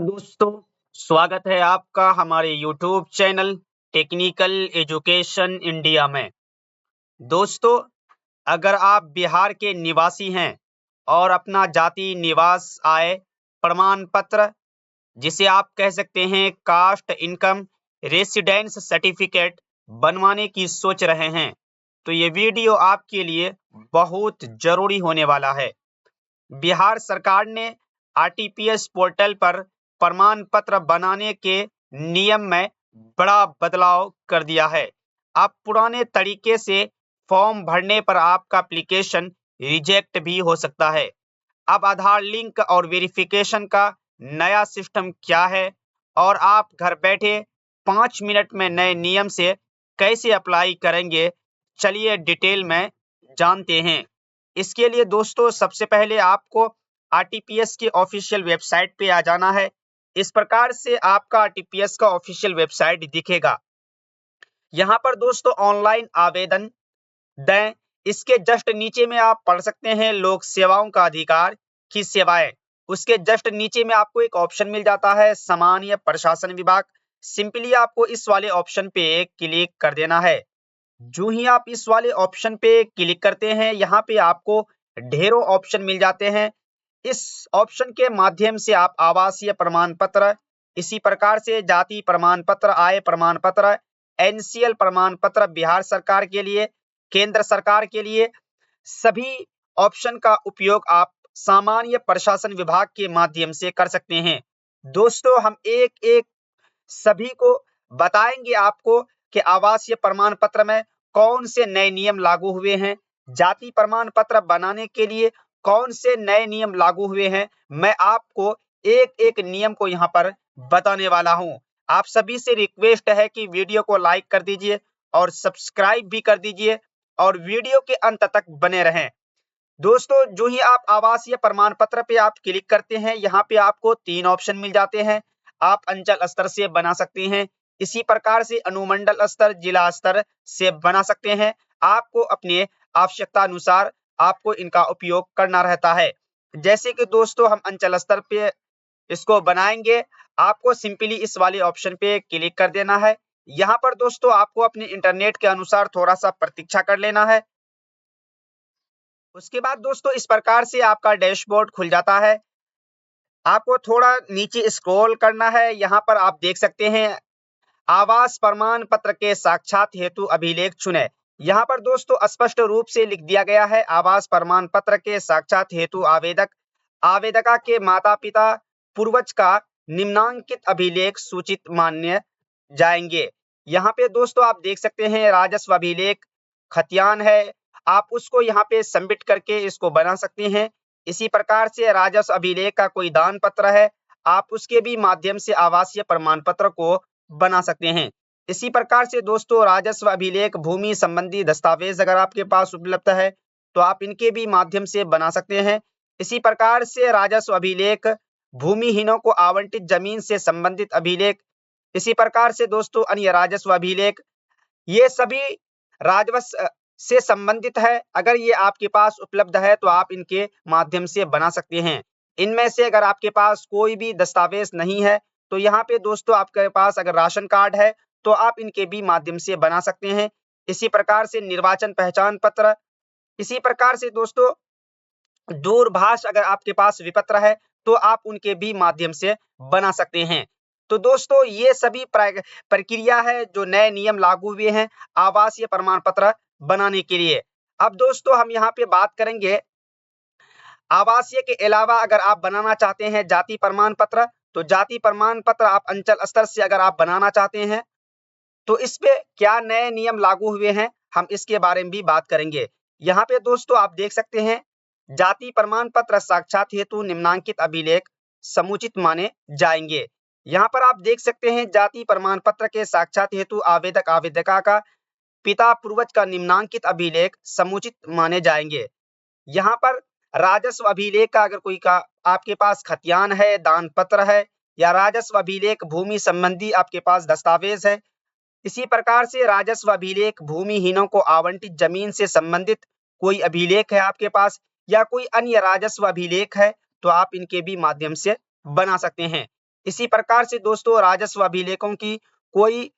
दोस्तों, स्वागत है आपका हमारे YouTube channel technical education India में। दोस्तों, अगर आप बिहार के निवासी हैं और अपना जाति निवास आय प्रमाण पत्र, जिसे आप कह सकते हैं कास्ट इनकम रेसिडेंस सर्टिफिकेट, बनवाने की सोच रहे हैं, तो ये वीडियो आपके लिए बहुत जरूरी होने वाला है। बिहार सरकार ने आरटीपीएस पोर्टल पर प्रमाण पत्र बनाने के नियम में बड़ा बदलाव कर दिया है। अब पुराने तरीके से फॉर्म भरने पर आपका एप्लीकेशन रिजेक्ट भी हो सकता है। अब आधार लिंक और वेरिफिकेशन का नया सिस्टम क्या है और आप घर बैठे 5 मिनट में नए नियम से कैसे अप्लाई करेंगे, चलिए डिटेल में जानते हैं। इसके लिए दोस्तों सबसे पहले आपको आरटीपीएस की ऑफिशियल वेबसाइट पे आ जाना है। इस प्रकार से आपका आरटीपीएस का ऑफिशियल वेबसाइट दिखेगा। यहाँ पर दोस्तों ऑनलाइन आवेदन दें। इसके जस्ट नीचे में आप पढ़ सकते हैं लोक सेवाओं का अधिकार की सेवाएं। उसके जस्ट नीचे में आपको एक ऑप्शन मिल जाता है सामान्य प्रशासन विभाग। सिंपली आपको इस वाले ऑप्शन पे क्लिक कर देना है। जो ही आप इस वाले ऑप्शन पे क्लिक करते हैं, यहाँ पे आपको ढेरों ऑप्शन मिल जाते हैं। इस ऑप्शन के माध्यम से आप आवासीय प्रमाण पत्र, इसी प्रकार से जाति प्रमाण पत्र, आय प्रमाण पत्र, एनसीएल प्रमाण पत्र बिहार सरकार के लिए, केंद्र सरकार के लिए, सभी ऑप्शन का उपयोग आप सामान्य प्रशासन विभाग के माध्यम से कर सकते हैं। दोस्तों, हम एक एक सभी को बताएंगे आपको कि आवासीय प्रमाण पत्र में कौन से नए नियम लागू हुए हैं, जाति प्रमाण पत्र बनाने के लिए कौन से नए नियम लागू हुए हैं। मैं आपको एक एक नियम को यहाँ पर बताने वाला हूँ। आप सभी से रिक्वेस्ट है कि वीडियो को लाइक कर दीजिए और सब्सक्राइब भी कर दीजिए और वीडियो के अंत तक बने रहें। दोस्तों, जो ही आप आवासीय प्रमाण पत्र पे आप क्लिक करते हैं, यहाँ पे आपको 3 ऑप्शन मिल जाते हैं। आप अंचल स्तर से बना सकते हैं, इसी प्रकार से अनुमंडल स्तर, जिला स्तर से बना सकते हैं। आपको अपने आवश्यकता अनुसार आपको इनका उपयोग करना रहता है। जैसे कि दोस्तों हम अंचल स्तर पे इसको बनाएंगे, आपको सिंपली इस वाले ऑप्शन पे क्लिक कर देना है। यहाँ पर दोस्तों आपको अपने इंटरनेट के अनुसार थोड़ा सा प्रतीक्षा कर लेना है। उसके बाद दोस्तों इस प्रकार से आपका डैशबोर्ड खुल जाता है। आपको थोड़ा नीचे स्क्रॉल करना है। यहाँ पर आप देख सकते हैं आवास प्रमाण पत्र के साक्षात हेतु अभिलेख चुने। यहाँ पर दोस्तों स्पष्ट रूप से लिख दिया गया है आवास प्रमाण पत्र के साक्षात हेतु आवेदक, आवेदका के माता पिता, पूर्वज का निम्नांकित अभिलेख सूचित मान्य जाएंगे। यहाँ पे दोस्तों आप देख सकते हैं राजस्व अभिलेख खतियान है, आप उसको यहाँ पे सबमिट करके इसको बना सकते हैं। इसी प्रकार से राजस्व अभिलेख का कोई दान पत्र है, आप उसके भी माध्यम से आवासीय प्रमाण पत्र को बना सकते हैं। इसी प्रकार से दोस्तों राजस्व अभिलेख, भूमि संबंधी दस्तावेज अगर आपके पास उपलब्ध है तो आप इनके भी माध्यम से बना सकते हैं। इसी प्रकार से राजस्व अभिलेख, भूमिहीनों को आवंटित जमीन से संबंधित अभिलेख, इसी प्रकार से दोस्तों अन्य राजस्व अभिलेख, ये सभी राजस्व से संबंधित है। अगर ये आपके पास उपलब्ध है तो आप इनके माध्यम से बना सकते हैं। इनमें से अगर आपके पास कोई भी दस्तावेज नहीं है तो यहाँ पे दोस्तों आपके पास अगर राशन कार्ड है तो आप इनके भी माध्यम से बना सकते हैं। इसी प्रकार से निर्वाचन पहचान पत्र, इसी प्रकार से दोस्तों दूरभाष अगर आपके पास विपत्र है तो आप उनके भी माध्यम से बना सकते हैं। तो दोस्तों ये सभी प्रक्रिया है जो नए नियम लागू हुए हैं आवासीय प्रमाण पत्र बनाने के लिए। अब दोस्तों हम यहाँ पे बात करेंगे आवासीय के अलावा अगर आप बनाना चाहते हैं जाति प्रमाण पत्र, तो जाति प्रमाण पत्र आप अंचल स्तर से अगर आप बनाना चाहते हैं तो इस पे क्या नए नियम लागू हुए हैं, हम इसके बारे में भी बात करेंगे। यहाँ पे दोस्तों आप देख सकते हैं जाति प्रमाण पत्र साक्षात हेतु निम्नांकित अभिलेख समुचित माने जाएंगे। यहाँ पर आप देख सकते हैं जाति प्रमाण पत्र के साक्षात हेतु आवेदक आवेदिका का पिता पूर्वज का निम्नांकित अभिलेख समुचित माने जाएंगे। यहाँ पर राजस्व अभिलेख का अगर कोई का आपके पास खतियान है, दान पत्र है या राजस्व अभिलेख, भूमि संबंधी आपके पास दस्तावेज है, इसी प्रकार से राजस्व अभिलेख, भूमिहीनों को आवंटित जमीन से संबंधित कोई अभिलेख है आपके पास या कोई अन्य राजस्व अभिलेख है तो आप इनके भी माध्यम से बना सकते हैं। इसी प्रकार से दोस्तों राजस्व अभिलेखों की कोई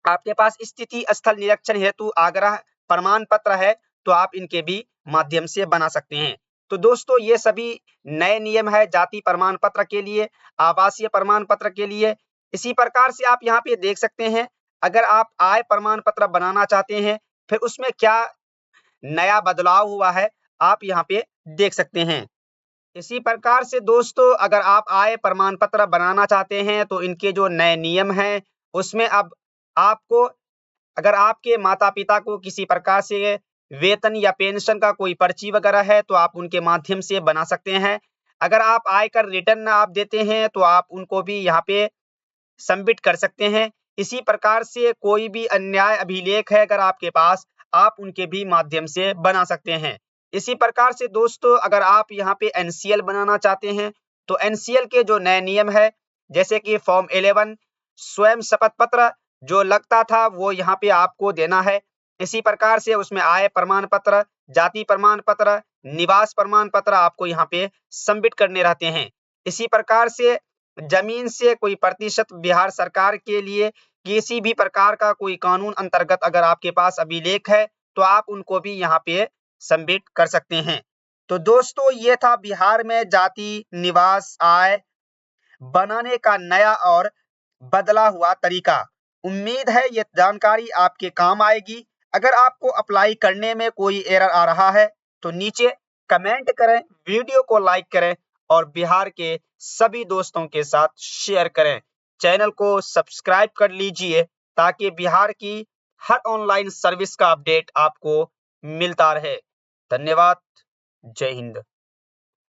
आपके पास स्थिति स्थल निरीक्षण हेतु आग्रह प्रमाण पत्र है तो आप इनके भी माध्यम से बना सकते हैं। तो दोस्तों ये सभी नए नियम है जाति प्रमाण पत्र के लिए, आवासीय प्रमाण पत्र के लिए। इसी प्रकार से आप यहाँ पे देख सकते हैं, अगर आप आय प्रमाण पत्र बनाना चाहते हैं फिर उसमें क्या नया बदलाव हुआ है आप यहाँ पे देख सकते हैं। इसी प्रकार से दोस्तों अगर आप आय प्रमाण पत्र बनाना चाहते हैं तो इनके जो नए नियम हैं उसमें अब आपको, अगर आपके माता-पिता को किसी प्रकार से वेतन या पेंशन का कोई पर्ची वगैरह है तो आप उनके माध्यम से बना सकते हैं। अगर आप आयकर रिटर्न आप देते हैं तो आप उनको भी यहाँ पे सबमिट कर सकते हैं। इसी प्रकार से कोई भी अन्याय अभिलेख है अगर आपके पास, आप उनके भी माध्यम से बना सकते हैं। इसी प्रकार से दोस्तों अगर आप यहाँ पे एनसीएल बनाना चाहते हैं तो एनसीएल के जो नए नियम है जैसे कि फॉर्म 11 स्वयं शपथ पत्र जो लगता था वो यहाँ पे आपको देना है। इसी प्रकार से उसमें आय प्रमाण पत्र, जाति प्रमाण पत्र, निवास प्रमाण पत्र आपको यहाँ पे सबमिट करने रहते हैं। इसी प्रकार से जमीन से कोई प्रतिशत बिहार सरकार के लिए किसी भी प्रकार का कोई कानून अंतर्गत अगर आपके पास अभिलेख है तो आप उनको भी यहाँ पे सबमिट कर सकते हैं। तो दोस्तों ये था बिहार में जाति, निवास, आय बनाने का नया और बदला हुआ तरीका। उम्मीद है ये जानकारी आपके काम आएगी। अगर आपको अप्लाई करने में कोई एरर आ रहा है तो नीचे कमेंट करें, वीडियो को लाइक करें और बिहार के सभी दोस्तों के साथ शेयर करें। चैनल को सब्सक्राइब कर लीजिए ताकि बिहार की हर ऑनलाइन सर्विस का अपडेट आपको मिलता रहे। धन्यवाद। जय हिंद।